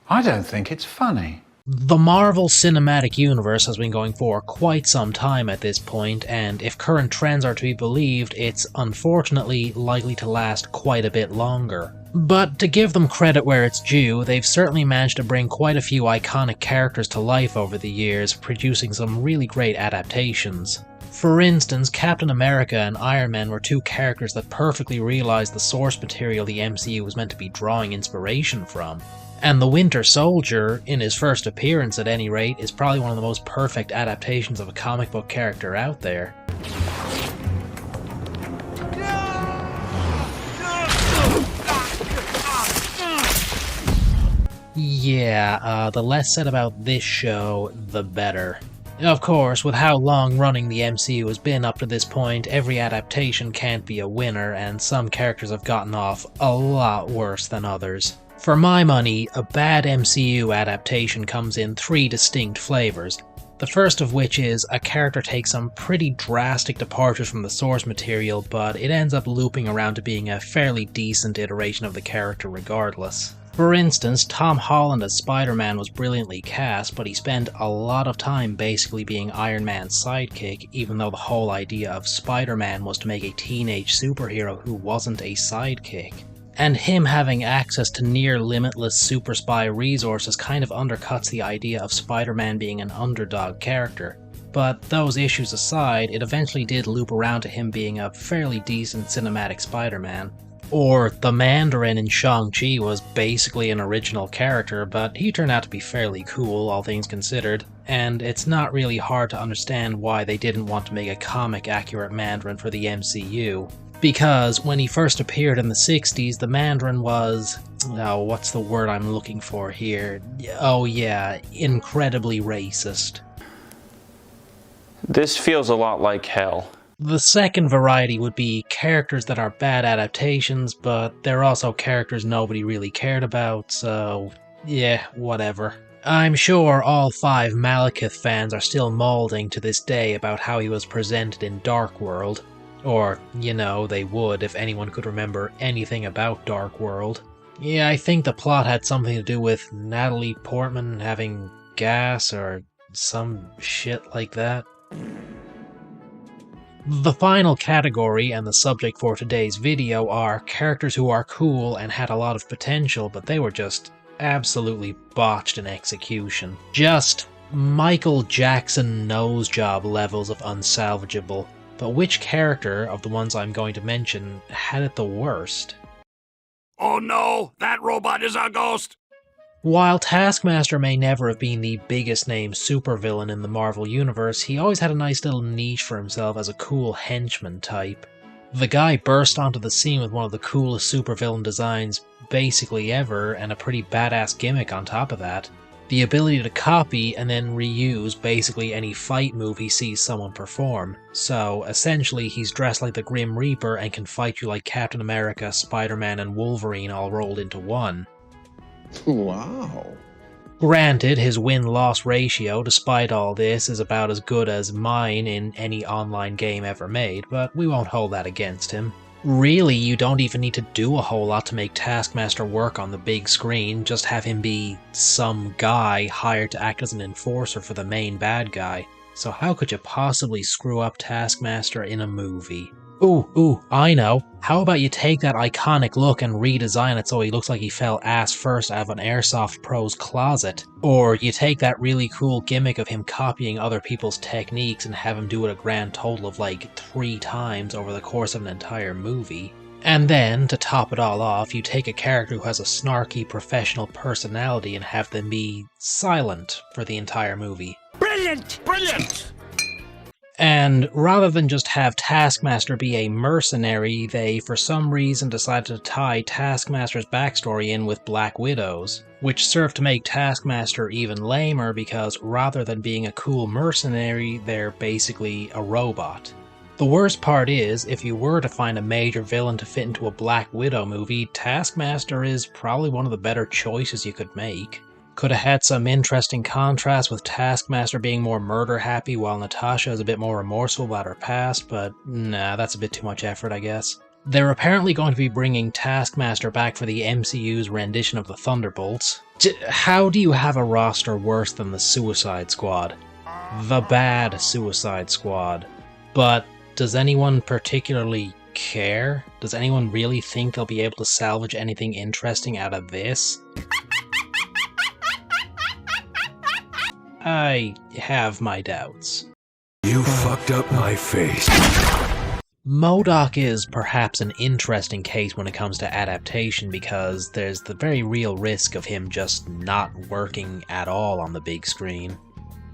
I don't think it's funny. The Marvel Cinematic Universe has been going for quite some time at this point, and if current trends are to be believed, it's unfortunately likely to last quite a bit longer. But to give them credit where it's due, they've certainly managed to bring quite a few iconic characters to life over the years, producing some really great adaptations. For instance, Captain America and Iron Man were two characters that perfectly realised the source material the MCU was meant to be drawing inspiration from. And the Winter Soldier, in his first appearance at any rate, is probably one of the most perfect adaptations of a comic book character out there. Yeah, the less said about this show, the better. Of course, with how long running the MCU has been up to this point, every adaptation can't be a winner, and some characters have gotten off a lot worse than others. For my money, a bad MCU adaptation comes in three distinct flavours. The first of which is a character takes some pretty drastic departures from the source material, but it ends up looping around to being a fairly decent iteration of the character regardless. For instance, Tom Holland as Spider-Man was brilliantly cast, but he spent a lot of time basically being Iron Man's sidekick, even though the whole idea of Spider-Man was to make a teenage superhero who wasn't a sidekick. And him having access to near limitless super spy resources kind of undercuts the idea of Spider-Man being an underdog character. But those issues aside, it eventually did loop around to him being a fairly decent cinematic Spider-Man. Or the Mandarin in Shang-Chi was basically an original character, but he turned out to be fairly cool, all things considered, and it's not really hard to understand why they didn't want to make a comic-accurate Mandarin for the MCU. Because when he first appeared in the 60s, the Mandarin was... oh, what's the word I'm looking for here? Oh yeah, incredibly racist. This feels a lot like hell. The second variety would be characters that are bad adaptations, but they're also characters nobody really cared about, so yeah, whatever. I'm sure all 5 Malekith fans are still moulding to this day about how he was presented in Dark World. Or, you know, they would if anyone could remember anything about Dark World. Yeah, I think the plot had something to do with Natalie Portman having gas or some shit like that. The final category and the subject for today's video are characters who are cool and had a lot of potential, but they were just absolutely botched in execution. Just Michael Jackson nosejob levels of unsalvageable. But which character of the ones I'm going to mention had it the worst? Oh no, that robot is a ghost! While Taskmaster may never have been the biggest name supervillain in the Marvel Universe, he always had a nice little niche for himself as a cool henchman type. The guy burst onto the scene with one of the coolest supervillain designs basically ever, and a pretty badass gimmick on top of that. The ability to copy and then reuse basically any fight move he sees someone perform. So, essentially he's dressed like the Grim Reaper and can fight you like Captain America, Spider-Man and Wolverine all rolled into one. Wow. Granted, his win-loss ratio, despite all this, is about as good as mine in any online game ever made, but we won't hold that against him. Really, you don't even need to do a whole lot to make Taskmaster work on the big screen, just have him be some guy hired to act as an enforcer for the main bad guy. So how could you possibly screw up Taskmaster in a movie? Ooh, I know. How about you take that iconic look and redesign it so he looks like he fell ass first out of an Airsoft Pro's closet? Or you take that really cool gimmick of him copying other people's techniques and have him do it a grand total of like 3 times over the course of an entire movie. And then, to top it all off, you take a character who has a snarky professional personality and have them be silent for the entire movie. Brilliant! Brilliant! And rather than just have Taskmaster be a mercenary, they for some reason decided to tie Taskmaster's backstory in with Black Widows, which served to make Taskmaster even lamer because rather than being a cool mercenary, they're basically a robot. The worst part is, if you were to find a major villain to fit into a Black Widow movie, Taskmaster is probably one of the better choices you could make. Could have had some interesting contrast with Taskmaster being more murder-happy while Natasha is a bit more remorseful about her past, but nah, that's a bit too much effort, I guess. They're apparently going to be bringing Taskmaster back for the MCU's rendition of the Thunderbolts. How do you have a roster worse than the Suicide Squad? The bad Suicide Squad. But does anyone particularly care? Does anyone really think they'll be able to salvage anything interesting out of this? I have my doubts. You fucked up my face. MODOK is perhaps an interesting case when it comes to adaptation because there's the very real risk of him just not working at all on the big screen.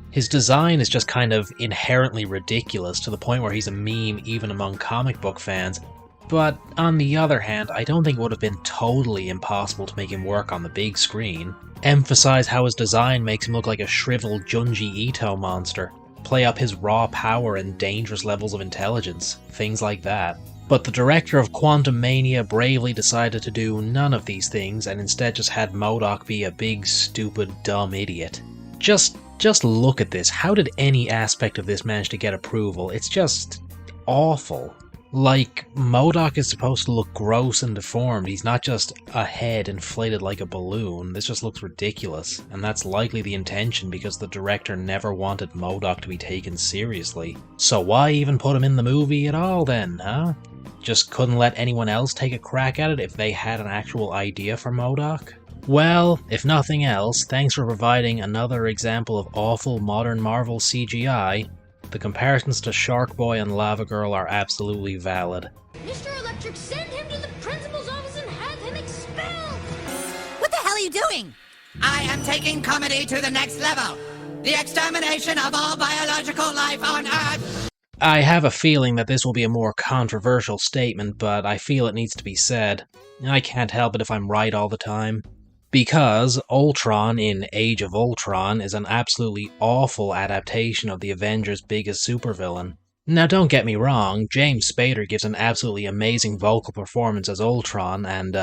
His design is just kind of inherently ridiculous to the point where he's a meme even among comic book fans, but on the other hand, I don't think it would have been totally impossible to make him work on the big screen. Emphasize how his design makes him look like a shriveled Junji Ito monster. Play up his raw power and dangerous levels of intelligence, things like that. But the director of Quantum Mania bravely decided to do none of these things and instead just had MODOK be a big, stupid, dumb idiot. Just look at this. How did any aspect of this manage to get approval? It's just awful. Like, MODOK is supposed to look gross and deformed. He's not just a head inflated like a balloon. This just looks ridiculous. And that's likely the intention because the director never wanted MODOK to be taken seriously. So why even put him in the movie at all then, huh? Just couldn't let anyone else take a crack at it if they had an actual idea for MODOK? Well, if nothing else, thanks for providing another example of awful modern Marvel CGI. The comparisons to Shark Boy and Lava Girl are absolutely valid. Mr. Electric, send him to the principal's office and have him expelled! What the hell are you doing? I am taking comedy to the next level. The extermination of all biological life on Earth. I have a feeling that this will be a more controversial statement, but I feel it needs to be said. I can't help it if I'm right all the time. Because Ultron in Age of Ultron is an absolutely awful adaptation of the Avengers' biggest supervillain. Now don't get me wrong, James Spader gives an absolutely amazing vocal performance as Ultron, and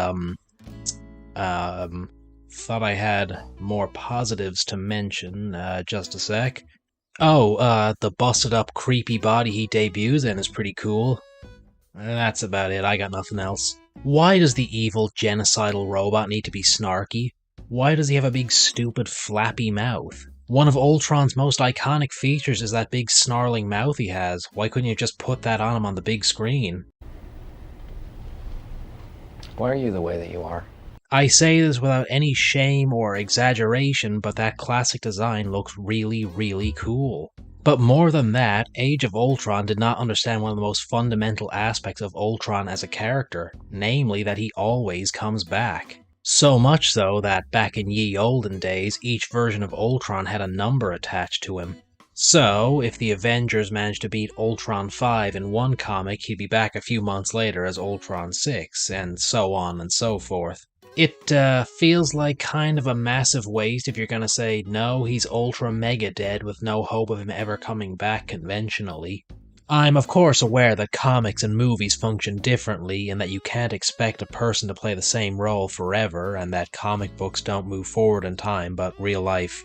thought I had more positives to mention, just a sec. Oh, the busted up creepy body he debuts in is pretty cool. That's about it, I got nothing else. Why does the evil, genocidal robot need to be snarky? Why does he have a big, stupid, flappy mouth? One of Ultron's most iconic features is that big, snarling mouth he has. Why couldn't you just put that on him on the big screen? Why are you the way that you are? I say this without any shame or exaggeration, but that classic design looks really, really cool. But more than that, Age of Ultron did not understand one of the most fundamental aspects of Ultron as a character, namely that he always comes back. So much so that back in ye olden days, each version of Ultron had a number attached to him. So, if the Avengers managed to beat Ultron 5 in one comic, he'd be back a few months later as Ultron 6, and so on and so forth. It feels like kind of a massive waste if you're gonna say, no, he's ultra mega dead with no hope of him ever coming back conventionally. I'm of course aware that comics and movies function differently and that you can't expect a person to play the same role forever and that comic books don't move forward in time but real life,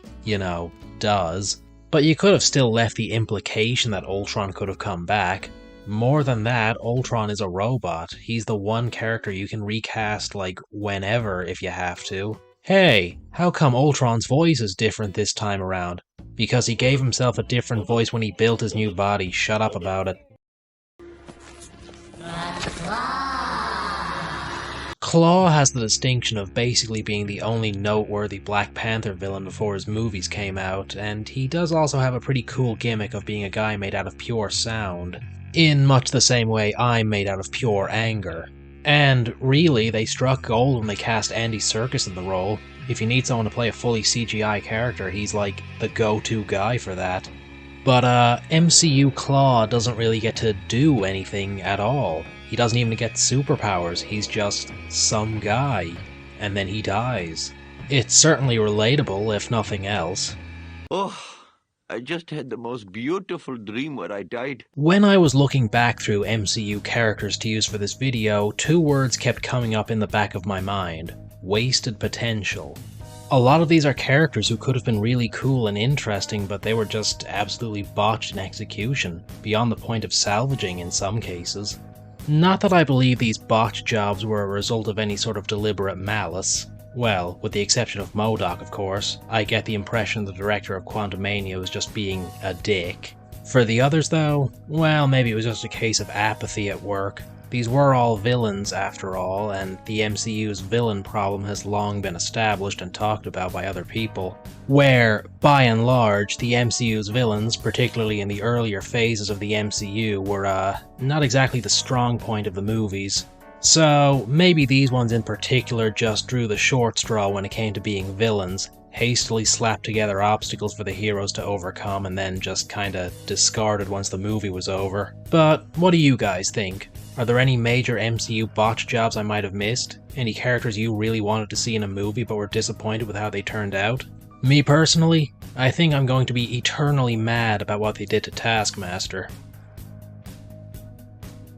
does. But you could have still left the implication that Ultron could have come back. More than that, Ultron is a robot. He's the one character you can recast, whenever if you have to. Hey, how come Ultron's voice is different this time around? Because he gave himself a different voice when he built his new body. Shut up about it. Claw has the distinction of basically being the only noteworthy Black Panther villain before his movies came out, and he does also have a pretty cool gimmick of being a guy made out of pure sound. In much the same way I'm made out of pure anger. And really, they struck gold when they cast Andy Serkis in the role. If you need someone to play a fully CGI character, he's like the go-to guy for that. But MCU Claw doesn't really get to do anything at all. He doesn't even get superpowers, he's just some guy. And then he dies. It's certainly relatable, if nothing else. Oh, I just had the most beautiful dream where I died. When I was looking back through MCU characters to use for this video, two words kept coming up in the back of my mind. Wasted potential. A lot of these are characters who could have been really cool and interesting, but they were just absolutely botched in execution, beyond the point of salvaging in some cases. Not that I believe these botch jobs were a result of any sort of deliberate malice. Well, with the exception of MODOK, of course, I get the impression the director of Quantumania was just being a dick. For the others though, well, maybe it was just a case of apathy at work. These were all villains after all, and the MCU's villain problem has long been established and talked about by other people, where, by and large, the MCU's villains, particularly in the earlier phases of the MCU, were not exactly the strong point of the movies. So maybe these ones in particular just drew the short straw when it came to being villains, hastily slapped together obstacles for the heroes to overcome and then just kinda discarded once the movie was over. But what do you guys think? Are there any major MCU botch jobs I might have missed? Any characters you really wanted to see in a movie but were disappointed with how they turned out? Me personally, I think I'm going to be eternally mad about what they did to Taskmaster.